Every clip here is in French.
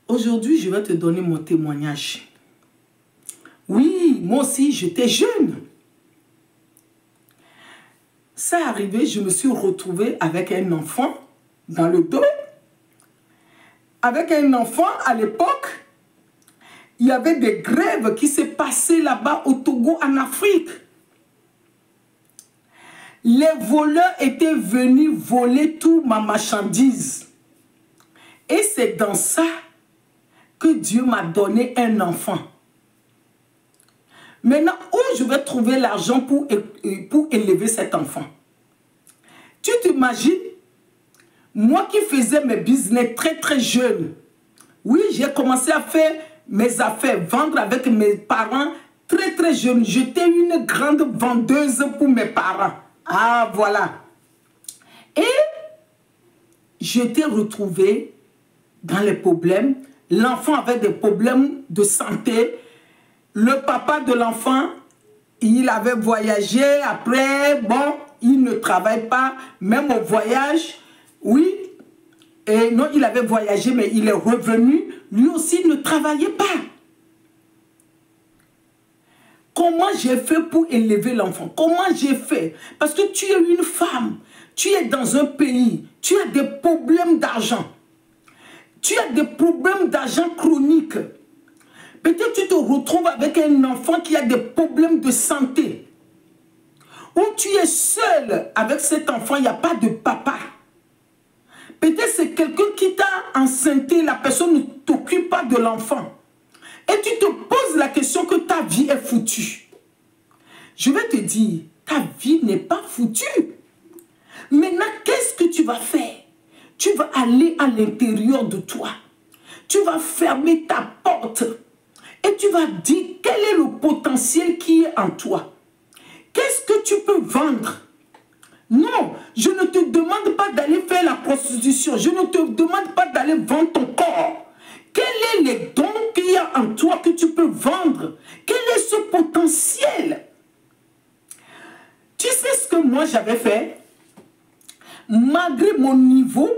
Aujourd'hui, je vais te donner mon témoignage. Oui, moi aussi, j'étais jeune. Ça arrivé, je me suis retrouvée avec un enfant dans le dos. Avec un enfant, à l'époque, il y avait des grèves qui s'est passées là-bas au Togo, en Afrique. Les voleurs étaient venus voler toute ma marchandise. Et c'est dans ça que Dieu m'a donné un enfant. Maintenant, où je vais trouver l'argent pour élever cet enfant? Tu t'imagines? Moi qui faisais mes business très jeune. Oui, j'ai commencé à faire mes affaires, vendre avec mes parents très jeune. J'étais une grande vendeuse pour mes parents. Ah, voilà. Et j'étais retrouvée dans les problèmes. L'enfant avait des problèmes de santé. Le papa de l'enfant, il avait voyagé. Après, bon, il ne travaille pas. Même au voyage, oui. Et non, il avait voyagé, mais il est revenu. Lui aussi ne travaillait pas. Comment j'ai fait pour élever l'enfant? Comment j'ai fait? Parce que tu es une femme. Tu es dans un pays. Tu as des problèmes d'argent. Tu as des problèmes d'argent chroniques. Peut-être tu te retrouves avec un enfant qui a des problèmes de santé. Ou tu es seul avec cet enfant, il n'y a pas de papa. Peut-être c'est quelqu'un qui t'a enceinté, la personne ne t'occupe pas de l'enfant. Et tu te poses la question que ta vie est foutue. Je vais te dire, ta vie n'est pas foutue. Maintenant, qu'est-ce que tu vas faire? Tu vas aller à l'intérieur de toi. Tu vas fermer ta porte. Et tu vas dire quel est le potentiel qui est en toi. Qu'est-ce que tu peux vendre? Non, je ne te demande pas d'aller faire la prostitution. Je ne te demande pas d'aller vendre ton corps. Quels sont les dons qu'il y a en toi que tu peux vendre? Quel est ce potentiel? Tu sais ce que moi j'avais fait? Malgré mon niveau,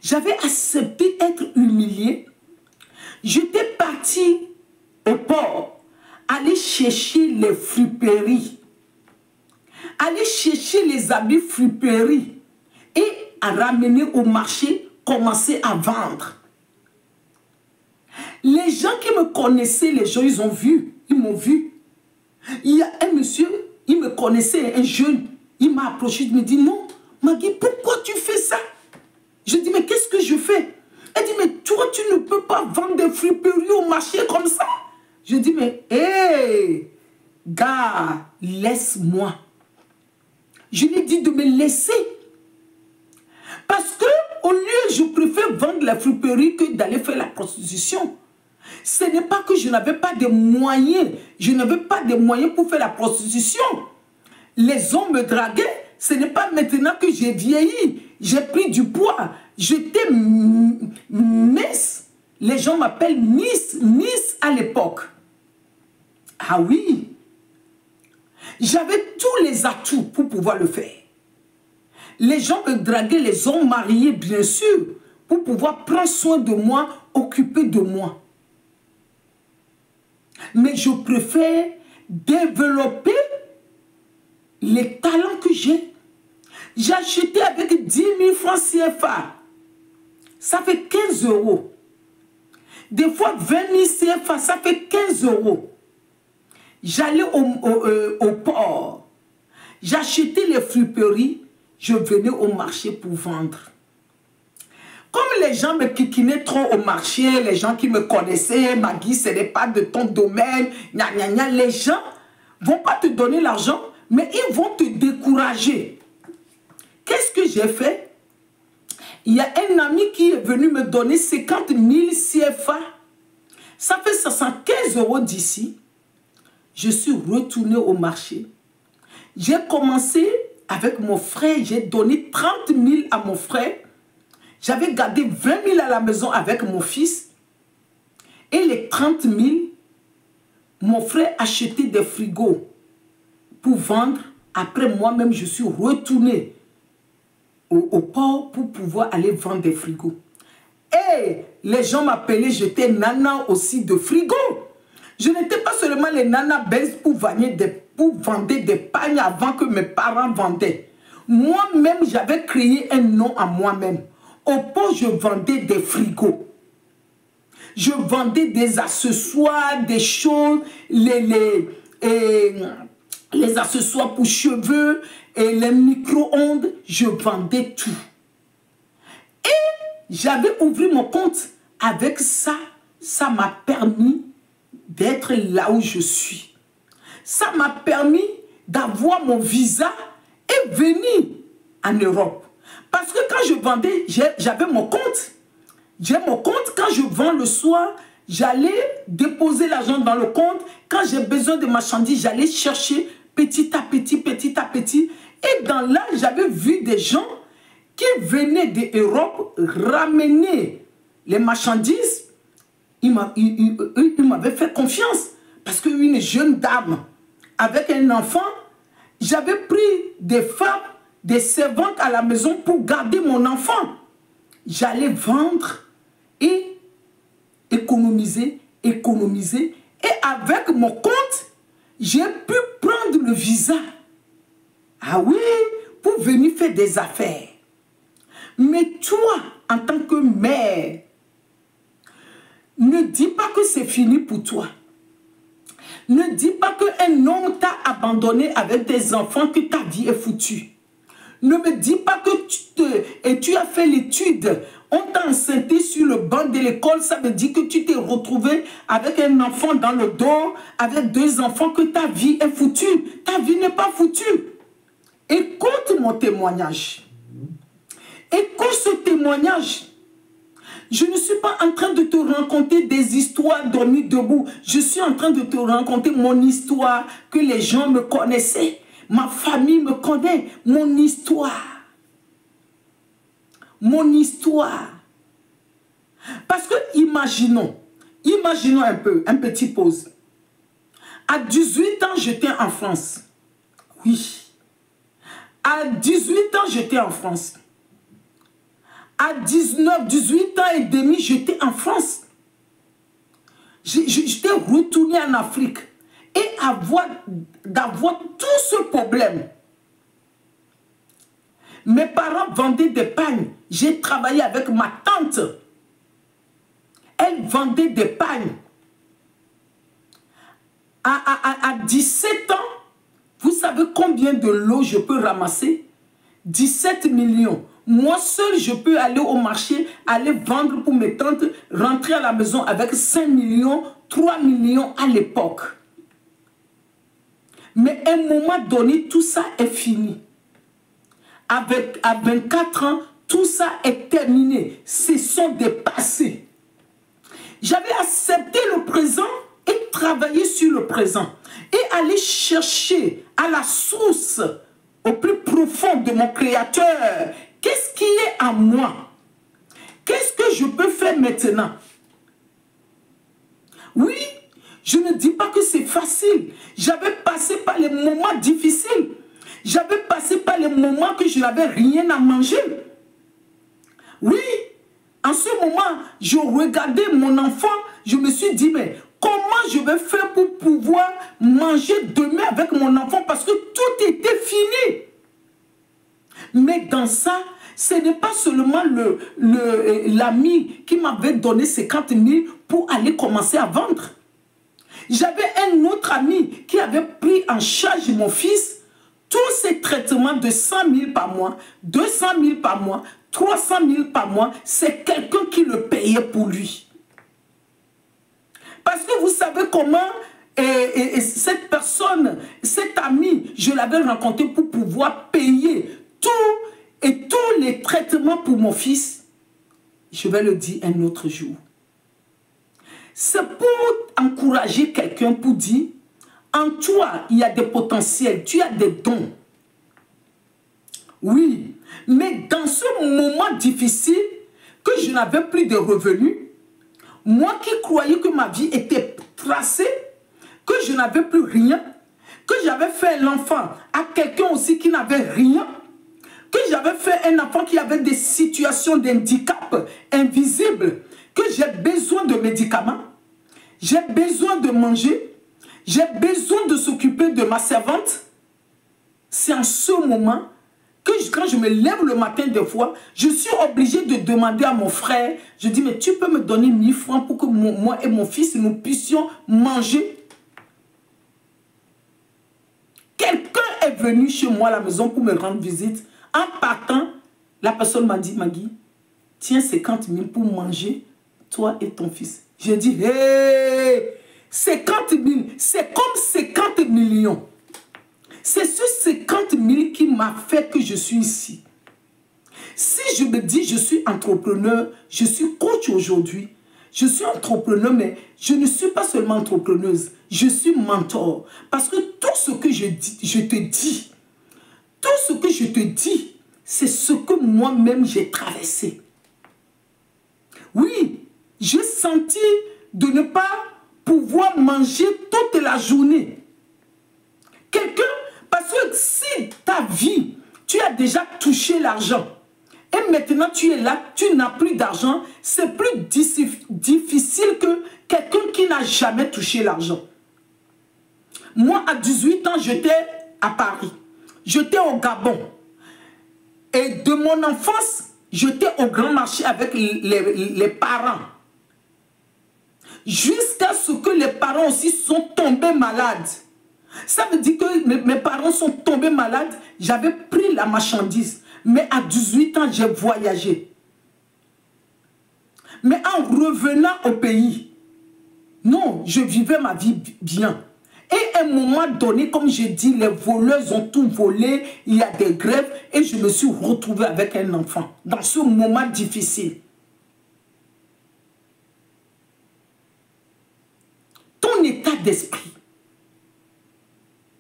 j'avais accepté d'être humilié. J'étais parti au port, aller chercher les friperies, aller chercher les habits friperies et à ramener au marché, commencer à vendre. Les gens qui me connaissaient, les gens, ils ont vu, ils m'ont vu. Il y a un monsieur, il me connaissait, un jeune, il m'a approché, il me dit, non, Maggie, pourquoi tu fais ça? Je dis, mais qu'est-ce que je fais? Elle dit, mais toi, tu ne peux pas vendre des friperies au marché comme ça. Je dis, mais, hé, gars, laisse-moi. Je lui ai dit de me laisser. Parce que, au lieu, je préfère vendre la friperie que d'aller faire la prostitution. Ce n'est pas que je n'avais pas de moyens. Je n'avais pas de moyens pour faire la prostitution. Les hommes me draguaient. Ce n'est pas maintenant que j'ai vieilli. J'ai pris du poids. J'étais mince. Les gens m'appellent Miss à l'époque. Ah oui. J'avais tous les atouts pour pouvoir le faire. Les gens me draguaient, les hommes mariés, bien sûr, pour pouvoir prendre soin de moi, occuper de moi. Mais je préfère développer les talents que j'ai. J'ai acheté avec 10 000 francs CFA. Ça fait 15 €. Des fois, 20 000 CFA, ça fait 15 €. J'allais au port. J'achetais les friperies. Je venais au marché pour vendre. Comme les gens me kikinaient trop au marché, les gens qui me connaissaient, Maggie, ce n'est pas de ton domaine, gna gna gna, les gens ne vont pas te donner l'argent, mais ils vont te décourager. Qu'est-ce que j'ai fait? Il y a un ami qui est venu me donner 50 000 CFA. Ça fait 75 € d'ici. Je suis retourné au marché. J'ai commencé avec mon frère, j'ai donné 30 000 à mon frère. J'avais gardé 20 000 à la maison avec mon fils. Et les 30 000, mon frère achetait des frigos pour vendre. Après, moi-même, je suis retourné au port pour pouvoir aller vendre des frigos. Et les gens m'appelaient, j'étais nana aussi de frigo. Je n'étais pas seulement les nanas belges pour vendre des pagnes avant que mes parents vendaient. Moi-même, j'avais créé un nom à moi-même. Au pot, je vendais des frigos. Je vendais des accessoires, des choses, les accessoires pour cheveux et les micro-ondes. Je vendais tout. Et j'avais ouvert mon compte. Avec ça, ça m'a permis d'être là où je suis. Ça m'a permis d'avoir mon visa et venir en Europe. Parce que quand je vendais, j'avais mon compte. J'ai mon compte. Quand je vends le soir, j'allais déposer l'argent dans le compte. Quand j'ai besoin de marchandises, j'allais chercher petit à petit, petit à petit. Et dans là, j'avais vu des gens qui venaient d'Europe ramener les marchandises. Ils m'avaient fait confiance. Parce qu'une jeune dame avec un enfant, j'avais pris des femmes, des servantes à la maison pour garder mon enfant. J'allais vendre et économiser. Et avec mon compte, j'ai pu prendre le visa. Ah oui, pour venir faire des affaires. Mais toi, en tant que mère, ne dis pas que c'est fini pour toi. Ne dis pas qu'un homme t'a abandonné avec des enfants, que ta vie est foutue. Ne me dis pas que tu as fait l'étude. On t'a enceinté sur le banc de l'école. Ça veut dire que tu t'es retrouvé avec un enfant dans le dos, avec 2 enfants, que ta vie est foutue. Ta vie n'est pas foutue. Écoute mon témoignage. Écoute ce témoignage. Je ne suis pas en train de te raconter des histoires dormies debout. Je suis en train de te raconter mon histoire, que les gens me connaissaient. Ma famille me connaît. Mon histoire. Mon histoire. Parce que imaginons un peu, un petit pause. À 18 ans, j'étais en France. Oui. À 18 ans, j'étais en France. À 19, 18 ans et demi, j'étais en France. J'étais retourné en Afrique. Et d'avoir tout ce problème. Mes parents vendaient des pagnes. J'ai travaillé avec ma tante. Elle vendait des pagnes. À 17 ans, vous savez combien de lots je peux ramasser? 17 millions. Moi seul, je peux aller au marché, aller vendre pour mes tantes, rentrer à la maison avec 5 millions, 3 millions à l'époque. Mais à un moment donné, tout ça est fini. À 24 ans, tout ça est terminé. Ce sont des passés. J'avais accepté le présent et travaillé sur le présent. Et aller chercher à la source, au plus profond de mon Créateur. Qu'est-ce qui est en moi? Qu'est-ce que je peux faire maintenant? Oui, je ne dis pas que c'est facile. J'avais passé par les moments difficiles. J'avais passé par les moments que je n'avais rien à manger. Oui, en ce moment, je regardais mon enfant. Je me suis dit, mais comment je vais faire pour pouvoir manger demain avec mon enfant? Parce que tout était fini. Mais dans ça, ce n'est pas seulement l'ami qui m'avait donné 50 000 pour aller commencer à vendre. J'avais un autre ami qui avait pris en charge mon fils. Tous ces traitements de 100 000 par mois, 200 000 par mois, 300 000 par mois, c'est quelqu'un qui le payait pour lui. Parce que vous savez comment cette personne, cet ami, je l'avais rencontré pour pouvoir payer tous les traitements pour mon fils. Je vais le dire un autre jour. C'est pour encourager quelqu'un, pour dire, en toi, il y a des potentiels, tu as des dons. Oui, mais dans ce moment difficile, que je n'avais plus de revenus, moi qui croyais que ma vie était tracée, que je n'avais plus rien, que j'avais fait l'enfant à quelqu'un aussi qui n'avait rien, que j'avais fait un enfant qui avait des situations d'handicap invisibles, que j'ai besoin de médicaments, j'ai besoin de manger, j'ai besoin de s'occuper de ma servante. C'est en ce moment que quand je me lève le matin des fois, je suis obligé de demander à mon frère, je dis, mais tu peux me donner 1000 francs pour que moi et mon fils, nous puissions manger. Quelqu'un est venu chez moi à la maison pour me rendre visite. En partant, la personne m'a dit, Magui, tiens 50 000 pour manger, toi et ton fils. J'ai dit, hé, 50 000, c'est comme 50 millions. C'est ce 50 000 qui m'a fait que je suis ici. Si je me dis, je suis entrepreneur, je suis coach aujourd'hui, je suis entrepreneur, mais je ne suis pas seulement entrepreneuse, je suis mentor. Parce que tout ce que je te dis, tout ce que je te dis, c'est ce que moi-même j'ai traversé. Oui, j'ai senti de ne pas pouvoir manger toute la journée. Quelqu'un, parce que si ta vie, tu as déjà touché l'argent, et maintenant tu es là, tu n'as plus d'argent, c'est plus difficile que quelqu'un qui n'a jamais touché l'argent. Moi, à 18 ans, j'étais à Paris, j'étais au Gabon. Et de mon enfance, j'étais au grand marché avec les parents. Jusqu'à ce que les parents aussi sont tombés malades. Ça veut dire que mes parents sont tombés malades. J'avais pris la marchandise. Mais à 18 ans, j'ai voyagé. Mais en revenant au pays, non, je vivais ma vie bien. Et à un moment donné, comme j'ai dit, les voleurs ont tout volé, il y a des grèves, et je me suis retrouvée avec un enfant dans ce moment difficile. Ton état d'esprit,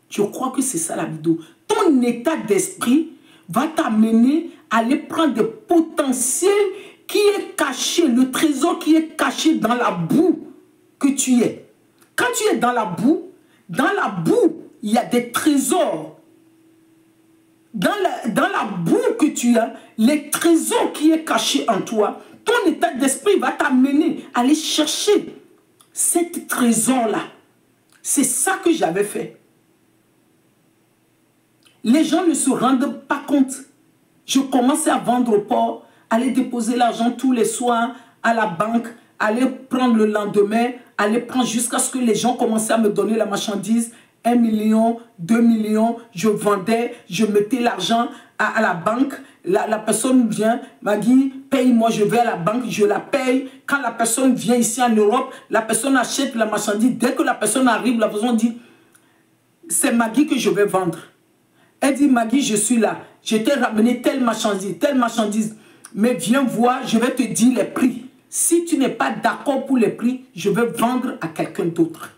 je crois que c'est ça la vidéo, ton état d'esprit va t'amener à aller prendre des potentiels qui est caché, le trésor qui est caché dans la boue que tu es. Quand tu es dans la boue, il y a des trésors. Dans la boue que tu as, les trésors qui est caché en toi, ton état d'esprit va t'amener à aller chercher cet trésor-là. C'est ça que j'avais fait. Les gens ne se rendent pas compte. Je commençais à vendre au port, aller déposer l'argent tous les soirs à la banque, aller prendre le lendemain, aller prendre jusqu'à ce que les gens commençaient à me donner la marchandise. 1 million, 2 millions, je vendais, je mettais l'argent à la banque. La personne vient, Magui, paye-moi, je vais à la banque, je la paye. Quand la personne vient ici en Europe, la personne achète la marchandise. Dès que la personne arrive, la personne dit, c'est Magui que je vais vendre. Elle dit, Magui, je suis là. Je t'ai ramené telle marchandise. Mais viens voir, je vais te dire les prix. Si tu n'es pas d'accord pour les prix, je vais vendre à quelqu'un d'autre.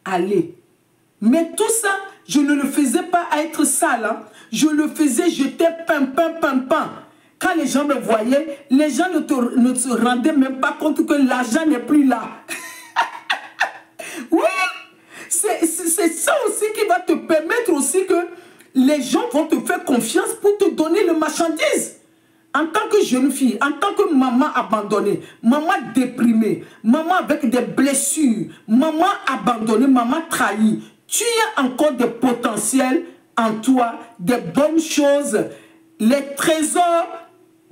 Allez. Mais tout ça, je ne le faisais pas à être sale. Hein. Je le faisais, j'étais pimpin. Quand les gens me voyaient, les gens ne se rendaient même pas compte que l'argent n'est plus là. Oui, c'est ça aussi qui va te permettre aussi que les gens vont te faire confiance pour te donner le marchandise. En tant que jeune fille, en tant que maman abandonnée, maman déprimée, maman avec des blessures, maman abandonnée, maman trahie, tu as encore des potentiels en toi, des bonnes choses, les trésors,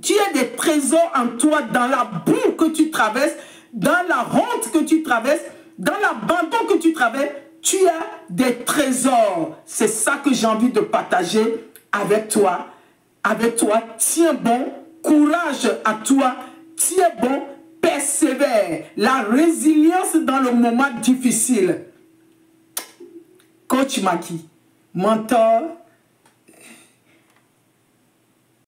tu as des trésors en toi dans la boue que tu traverses, dans la honte que tu traverses, dans l'abandon que tu traverses, tu as des trésors. C'est ça que j'ai envie de partager avec toi. Tiens bon, courage à toi, tiens bon, persévère. La résilience dans le moment difficile. Coach Magui, mentor